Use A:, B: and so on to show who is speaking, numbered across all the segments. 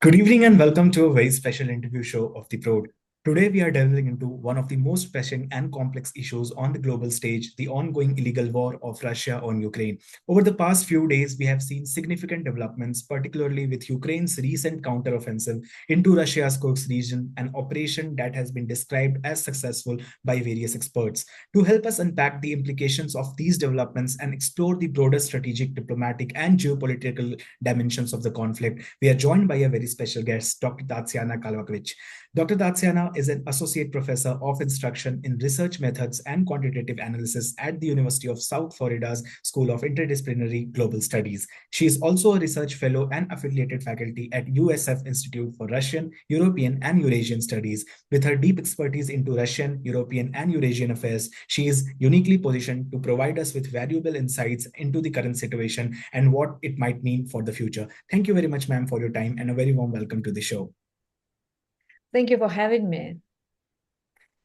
A: Good evening and welcome to a very special interview show of the Prode. Today, we are delving into one of the most pressing and complex issues on the global stage, the ongoing illegal war of Russia on Ukraine. Over the past few days, we have seen significant developments, particularly with Ukraine's recent counteroffensive into Russia's Kursk region, an operation that has been described as successful by various experts. To help us unpack the implications of these developments and explore the broader strategic, diplomatic, and geopolitical dimensions of the conflict, we are joined by a very special guest, Dr. Tatsiana Kulakevich. Dr. Tatsiana is an associate professor of instruction in research methods and quantitative analysis at the University of South Florida's School of Interdisciplinary Global Studies. She is also a research fellow and affiliated faculty at USF Institute for Russian, European, and Eurasian Studies. With her deep expertise into Russian, European, and Eurasian affairs, she is uniquely positioned to provide us with valuable insights into the current situation and what it might mean for the future. Thank you very much, ma'am, for your time and a very warm welcome to the show.
B: Thank you for having me.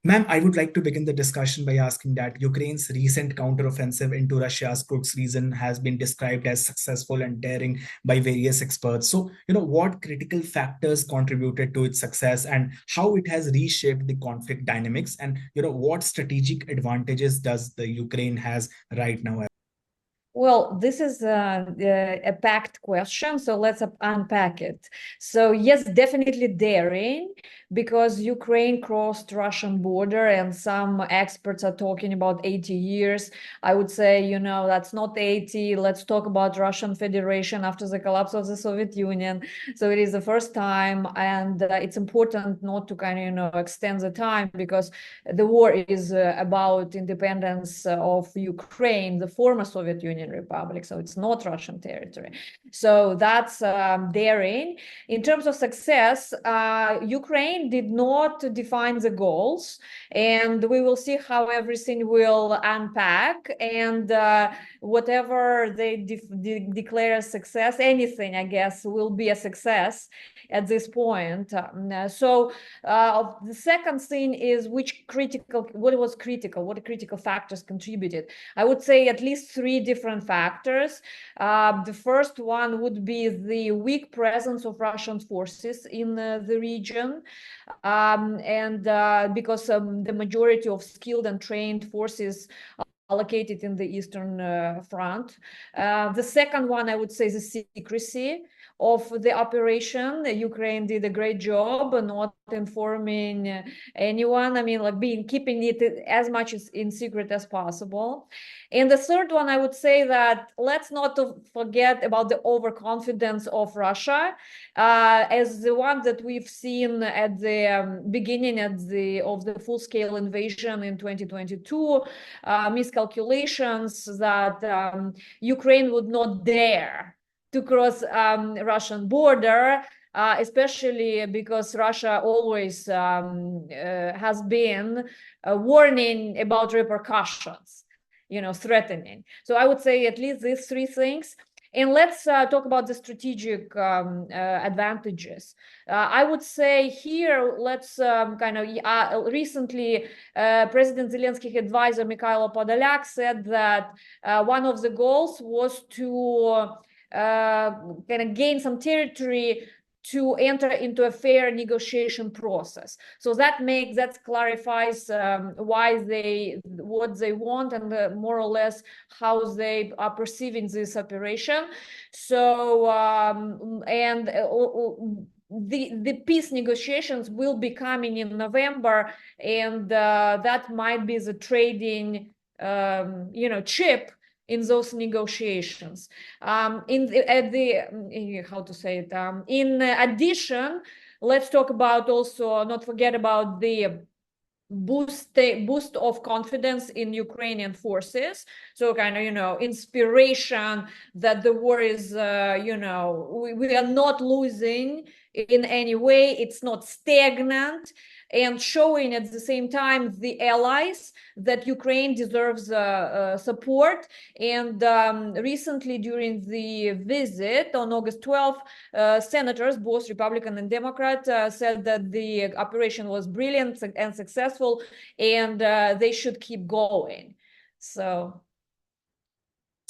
A: Ma'am, I would like to begin the discussion by asking that Ukraine's recent counteroffensive into Russia's Kursk region has been described as successful and daring by various experts. So, what critical factors contributed to its success and how it has reshaped the conflict dynamics, and what strategic advantages does the Ukraine has right now?
B: Well, this is a packed question, so let's unpack it. So yes, definitely daring, because Ukraine crossed Russian border and some experts are talking about 80 years. I would say, that's not 80. Let's talk about Russian Federation after the collapse of the Soviet Union. So it is the first time, and it's important not to kind of, extend the time, because the war is about independence of Ukraine, the former Soviet Union Republic. So it's not Russian territory. So that's daring. In terms of success, Ukraine did not define the goals, and we will see how everything will unpack. And whatever they declare as success, anything, I guess, will be a success at this point. So the second thing is what critical factors contributed. I would say at least three different factors. The first one would be the weak presence of Russian forces in the region, and because the majority of skilled and trained forces located in the Eastern Front. The second one, I would say, the secrecy of the operation. Ukraine did a great job not informing anyone. I mean, like keeping it as much in secret as possible. And the third one, I would say that let's not forget about the overconfidence of Russia, as the one that we've seen at the beginning of the full-scale invasion in 2022, miscalculations that Ukraine would not dare to cross Russian border, especially because Russia always has been warning about repercussions, threatening. So I would say at least these three things. And let's talk about the strategic advantages. I would say here, let's recently, President Zelensky's advisor, Mikhailo Podolyak, said that one of the goals was to kind of gain some territory to enter into a fair negotiation process. So that clarifies what they want and more or less how they are perceiving this operation. So the peace negotiations will be coming in November, and that might be the trading chip in those negotiations. In addition, let's talk about also, not forget about the boost of confidence in Ukrainian forces. So inspiration that the war is, we are not losing in any way. It's not stagnant, and showing at the same time the allies that Ukraine deserves support. And recently, during the visit on August 12th, senators, both Republican and Democrat, said that the operation was brilliant and successful, and they should keep going. So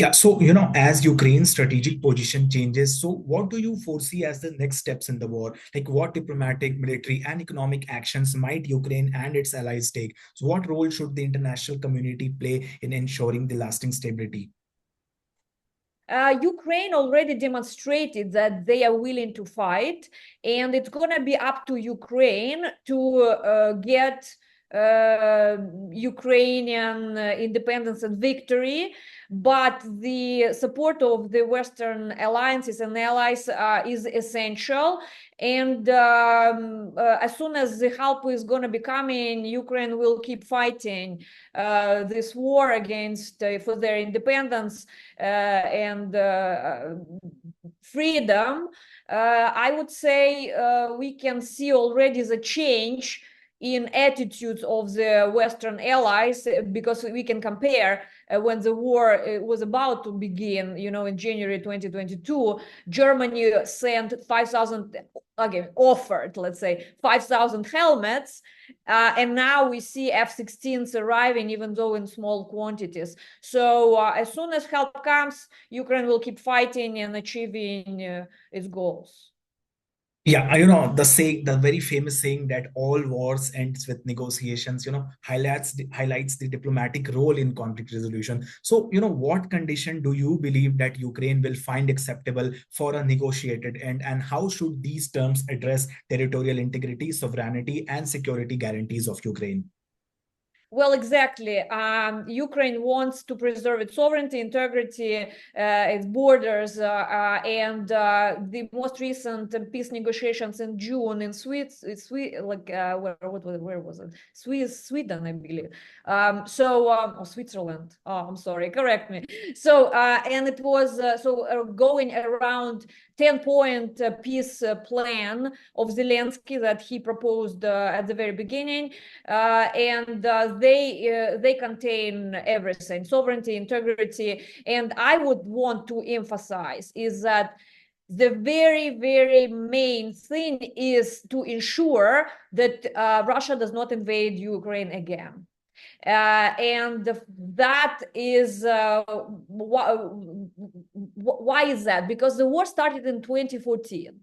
A: Yeah, so as Ukraine's strategic position changes, so what do you foresee as the next steps in the war? Like what diplomatic, military, and economic actions might Ukraine and its allies take? So what role should the international community play in ensuring the lasting stability?
B: Ukraine already demonstrated that they are willing to fight, and it's going to be up to Ukraine to get Ukrainian independence and victory. But the support of the Western alliances and allies is essential. And as soon as the help is going to be coming, Ukraine will keep fighting this war against for their independence and freedom. I would say we can see already the change in attitudes of the Western allies, because we can compare when the war was about to begin, in January 2022, Germany sent 5,000, again, offered, let's say, 5,000 helmets. And now we see F-16s arriving, even though in small quantities. So as soon as help comes, Ukraine will keep fighting and achieving its goals.
A: Yeah, the very famous saying that all wars ends with negotiations, highlights the diplomatic role in conflict resolution. So, what condition do you believe that Ukraine will find acceptable for a negotiated end, and how should these terms address territorial integrity, sovereignty, and security guarantees of Ukraine?
B: Well, exactly. Ukraine wants to preserve its sovereignty, integrity, its borders, and the most recent peace negotiations in June in where was it? Sweden, I believe. Or Switzerland. Oh, I'm sorry, correct me. So, and it was going around 10-point peace plan of Zelensky that he proposed at the very beginning, and they contain everything: sovereignty, integrity. And I would want to emphasize is that the very, very main thing is to ensure that Russia does not invade Ukraine again. And that is why is that? Because the war started in 2014,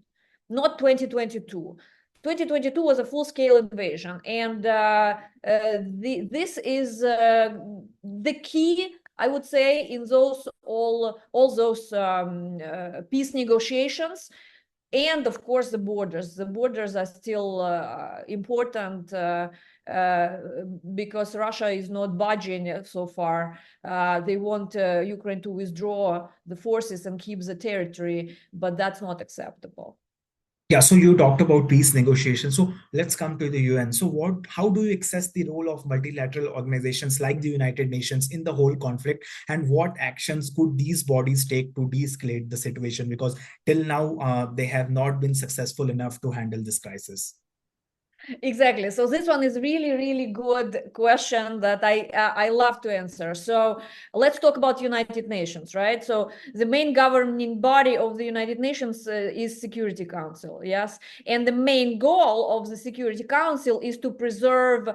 B: not 2022. 2022 was a full-scale invasion, and this is the key, I would say, in those all those peace negotiations. And of course, the borders are still important, uh, because Russia is not budging so far. They want Ukraine to withdraw the forces and keep the territory, but that's not acceptable.
A: Yeah, so you talked about peace negotiations. So let's come to the UN. So how do you assess the role of multilateral organizations like the United Nations in the whole conflict, and what actions could these bodies take to de-escalate the situation? Because till now, they have not been successful enough to handle this crisis.
B: Exactly. So this one is really, really good question that I love to answer. So let's talk about United Nations, right? So the main governing body of the United Nations is Security Council, yes, and the main goal of the Security Council is to preserve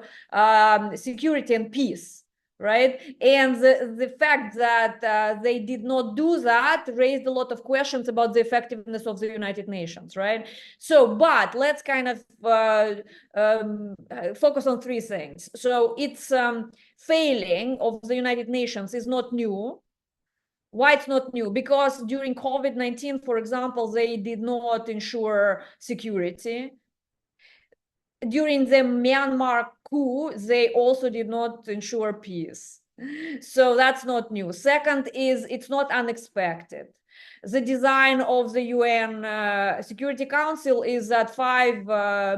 B: security and peace, right? And the fact that they did not do that raised a lot of questions about the effectiveness of the United Nations, right? So, but let's kind of focus on three things. So it's failing of the United Nations is not new. Why it's not new? Because during COVID-19, for example, they did not ensure security. During the Myanmar coup, they also did not ensure peace. So that's not new. Second is it's not unexpected. The design of the UN Security Council is that five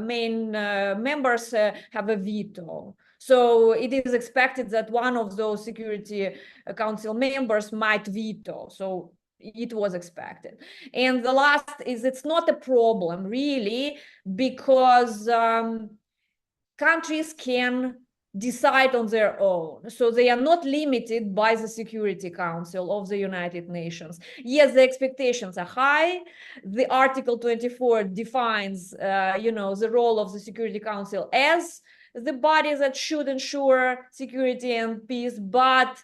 B: main members have a veto. So it is expected that one of those Security Council members might veto. So it was expected. And the last is it's not a problem really, because countries can decide on their own. So they are not limited by the Security Council of the United Nations. Yes, the expectations are high. The Article 24 defines, the role of the Security Council as the body that should ensure security and peace, but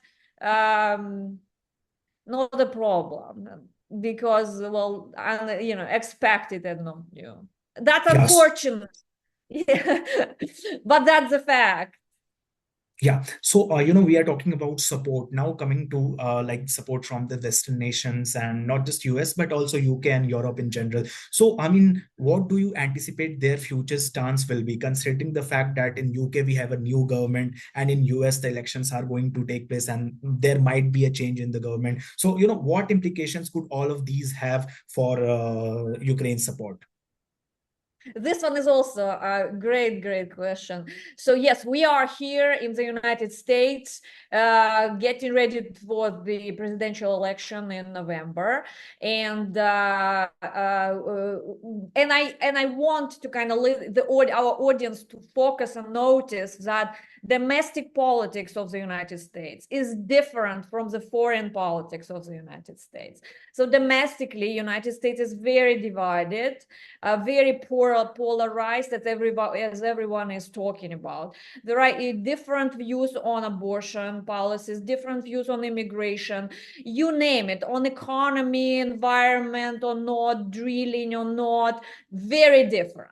B: not a problem, because, well, expected and not new. That's
A: Yes.
B: unfortunate. Yeah. But that's a fact.
A: Yeah. So, we are talking about support now, coming to like support from the Western nations, and not just US, but also UK and Europe in general. So, I mean, what do you anticipate their future stance will be, considering the fact that in UK we have a new government, and in US the elections are going to take place, and there might be a change in the government. So, what implications could all of these have for Ukraine support?
B: This one is also a great question. So yes, we are here in the United States, getting ready for the presidential election in November, and I want to kind of lead our audience to focus and notice that domestic politics of the United States is different from the foreign politics of the United States. So domestically, United States is very divided, very polarized, as everyone is talking about. There are different views on abortion policies, different views on immigration, you name it, on economy, environment or not, drilling or not, very different.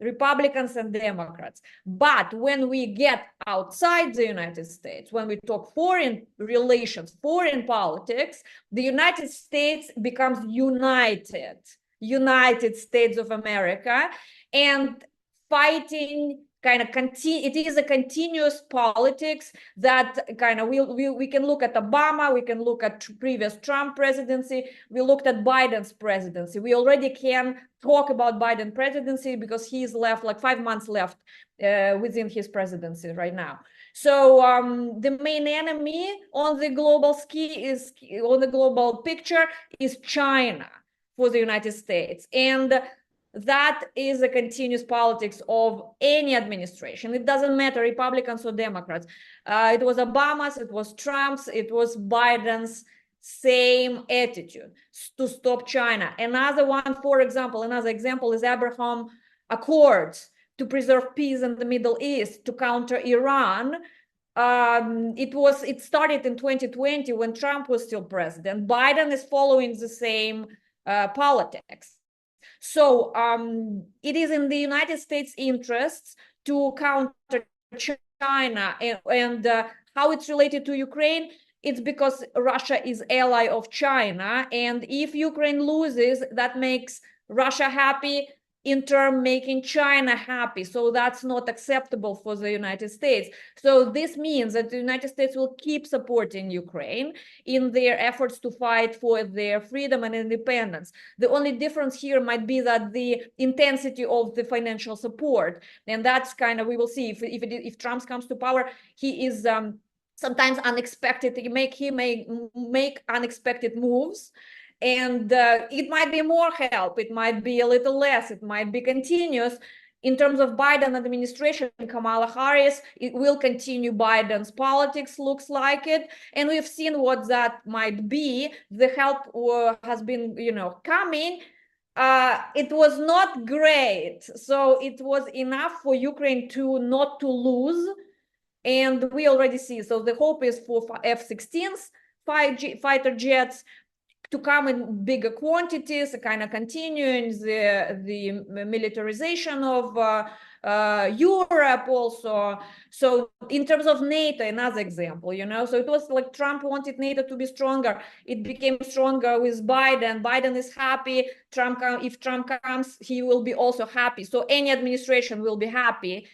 B: Republicans and Democrats. But when we get outside the United States, when we talk foreign relations, foreign politics, the United States becomes United States of America, and fighting kind of it is a continuous politics that kind of we can look at Obama, we can look at previous Trump presidency, we looked at Biden's presidency. We already can talk about Biden presidency because he's left like 5 months left within his presidency right now. So the main enemy on the global picture is China for the United States, and that is a continuous politics of any administration. It doesn't matter, Republicans or Democrats. It was Obama's, it was Trump's, it was Biden's, same attitude to stop China. Another example is Abraham Accords to preserve peace in the Middle East, to counter Iran. It started in 2020 when Trump was still president. Biden is following the same politics. So it is in the United States' interests to counter China, and how it's related to Ukraine. It's because Russia is ally of China, and if Ukraine loses, that makes Russia happy, in turn making China happy. So that's not acceptable for the United States. So this means that the United States will keep supporting Ukraine in their efforts to fight for their freedom and independence. The only difference here might be that the intensity of the financial support, and that's kind of, we will see if Trump comes to power, he is sometimes unexpected. He may make unexpected moves, and it might be more help, it might be a little less, it might be continuous. In terms of Biden administration, Kamala Harris, it will continue Biden's politics, looks like it, and we've seen what that might be. The help has been, coming. It was not great, so it was enough for Ukraine not to lose, and we already see. So the hope is for F-16s, fighter jets, to come in bigger quantities, kind of continuing the militarization of Europe also. So in terms of NATO, another example, so it was like Trump wanted NATO to be stronger. It became stronger with Biden. Biden is happy. If Trump comes, he will be also happy. So any administration will be happy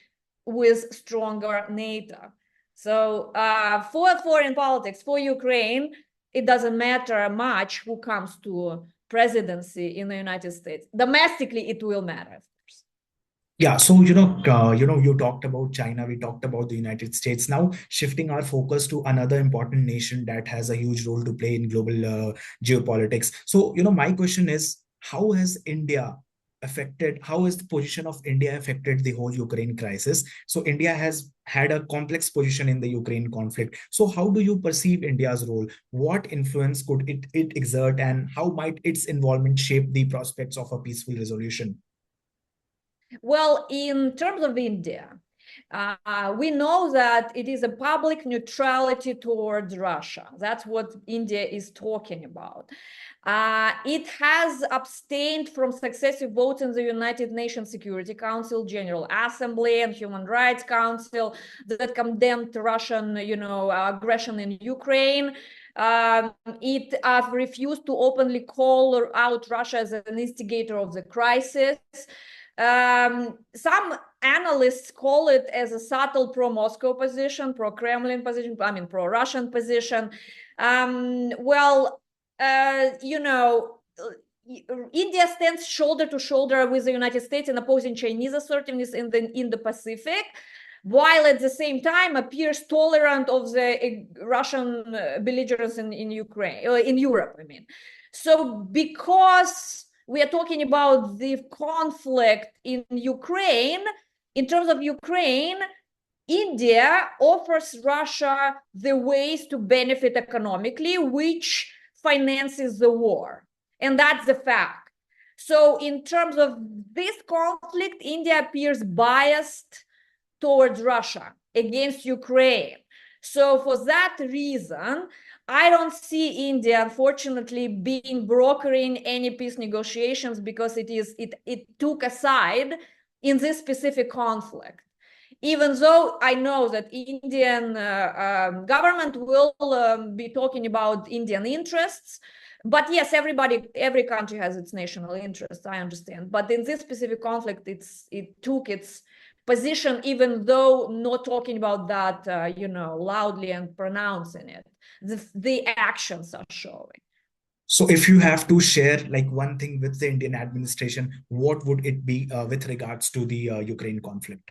B: with stronger NATO. So for foreign politics, for Ukraine, it doesn't matter much who comes to presidency in the United States. Domestically, it will matter, of course.
A: Yeah, so you talked about China, we talked about the United States. Now, shifting our focus to another important nation that has a huge role to play in global geopolitics. So, my question is, how has the position of India affected the whole Ukraine crisis? So, India has had a complex position in the Ukraine conflict. So, how do you perceive India's role? What influence could it exert, and how might its involvement shape the prospects of a peaceful resolution?
B: Well, in terms of India, We know that it is a public neutrality towards Russia. That's what India is talking about. It has abstained from successive votes in the United Nations Security Council, General Assembly, and Human Rights Council that condemned Russian, aggression in Ukraine. It refused to openly call out Russia as an instigator of the crisis. Some analysts call it as a subtle pro-Moscow position, pro-Kremlin position, pro-Russian position. India stands shoulder to shoulder with the United States in opposing Chinese assertiveness in the Indo-Pacific, while at the same time appears tolerant of the Russian belligerence in Ukraine, in Europe, I mean. So because we are talking about the conflict in Ukraine, in terms of Ukraine, India offers Russia the ways to benefit economically, which finances the war. And that's the fact. So in terms of this conflict, India appears biased towards Russia against Ukraine. So for that reason, I don't see India, unfortunately, brokering any peace negotiations because it took a side in this specific conflict. Even though I know that Indian government will be talking about Indian interests, but yes, every country has its national interests, I understand. But in this specific conflict, it took its position, even though not talking about that, loudly and pronouncing it. The actions are showing.
A: So if you have to share like one thing with the Indian administration, what would it be with regards to the Ukraine conflict?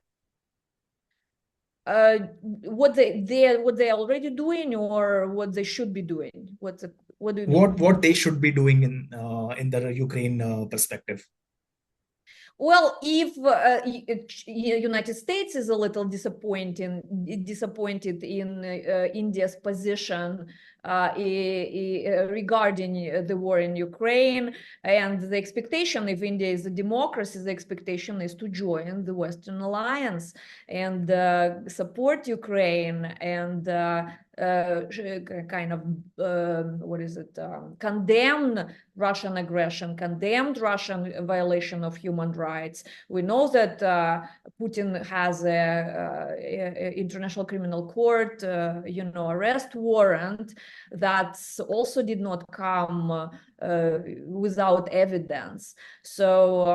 B: What they already doing or what they should be doing? What do you mean?
A: What they should be doing in the Ukraine perspective?
B: Well, if United States is a little disappointed in India's position regarding the war in Ukraine, and the expectation, if India is a democracy, the expectation is to join the Western alliance and support Ukraine and condemn Russian aggression, condemned Russian violation of human rights. We know that Putin has a International Criminal Court, arrest warrant that also did not come without evidence. So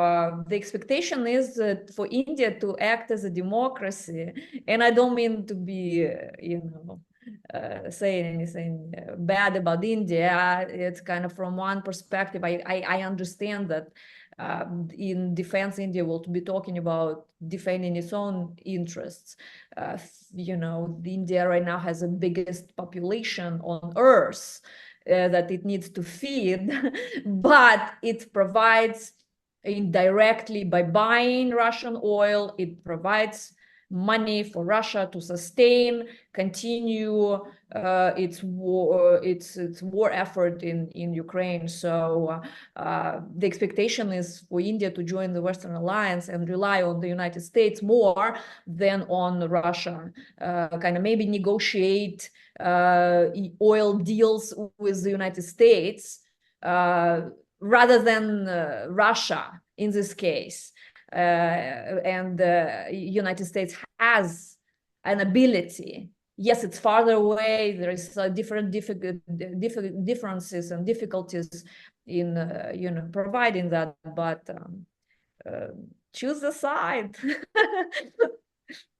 B: the expectation is that for India to act as a democracy, and I don't mean to be, saying anything bad about India. It's kind of from one perspective. I understand that in defense, India will be talking about defending its own interests. India right now has the biggest population on Earth that it needs to feed, but it provides indirectly by buying Russian oil. It provides money for Russia to continue its war effort in Ukraine. So the expectation is for India to join the Western alliance and rely on the United States more than on Russia, maybe negotiate oil deals with the United States rather than Russia in this case. And the United States has an ability. Yes, it's farther away. There is different differences and difficulties in providing that, but choose the side.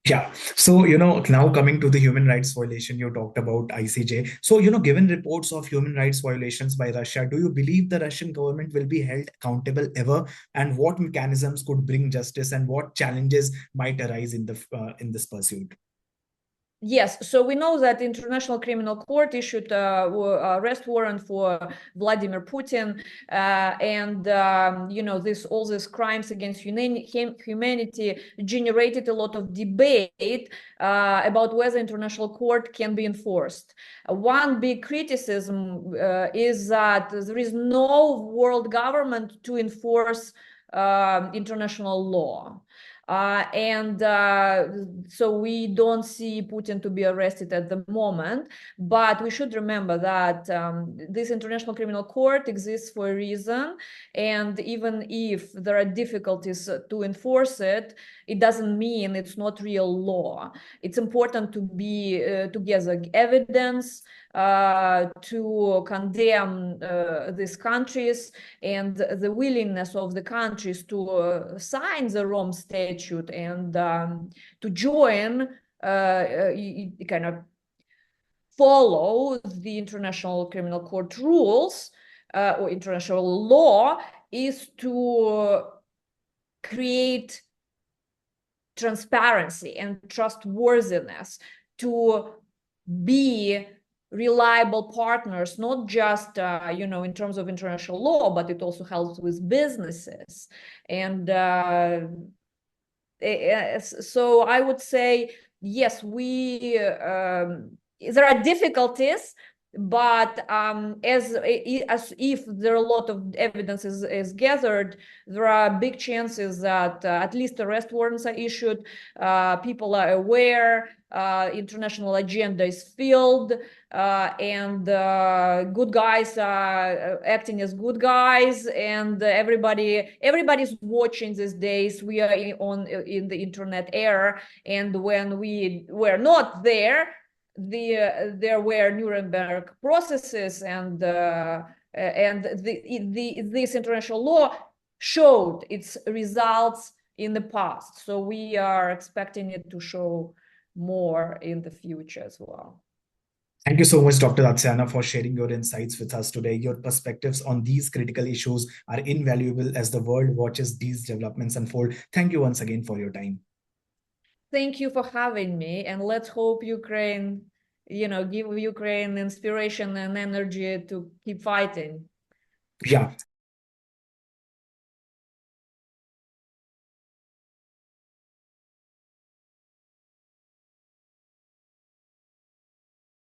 A: Yeah. So, now coming to the human rights violation, you talked about ICJ. So, given reports of human rights violations by Russia, do you believe the Russian government will be held accountable ever? And what mechanisms could bring justice and what challenges might arise in in this pursuit?
B: Yes, so we know that International Criminal Court issued arrest warrant for Vladimir Putin, and all these crimes against humanity generated a lot of debate about whether International Court can be enforced. One big criticism is that there is no world government to enforce international law. So we don't see Putin to be arrested at the moment, but we should remember that this International Criminal Court exists for a reason, and even if there are difficulties to enforce it, it doesn't mean it's not real law. It's important to be to gather evidence, to condemn these countries, and the willingness of the countries to sign the Rome Statute and to join kind of follow the International Criminal Court rules or international law is to create transparency and trustworthiness, to be reliable partners, not just in terms of international law, but it also helps with businesses. And so I would say, yes, there are difficulties, but as if there are a lot of evidence is gathered, there are big chances that at least arrest warrants are issued, people are aware, international agenda is filled, and good guys are acting as good guys, and everybody's watching these days. We are in the internet era, and when we were not there, there were Nuremberg processes, and this international law showed its results in the past. So we are expecting it to show more in the future as well.
A: Thank you so much, Dr. Tatsiana, for sharing your insights with us today. Your perspectives on these critical issues are invaluable as the world watches these developments unfold. Thank you once again for your time.
B: Thank you for having me, and let's hope Ukraine, give Ukraine inspiration and energy to keep fighting.
A: Yeah.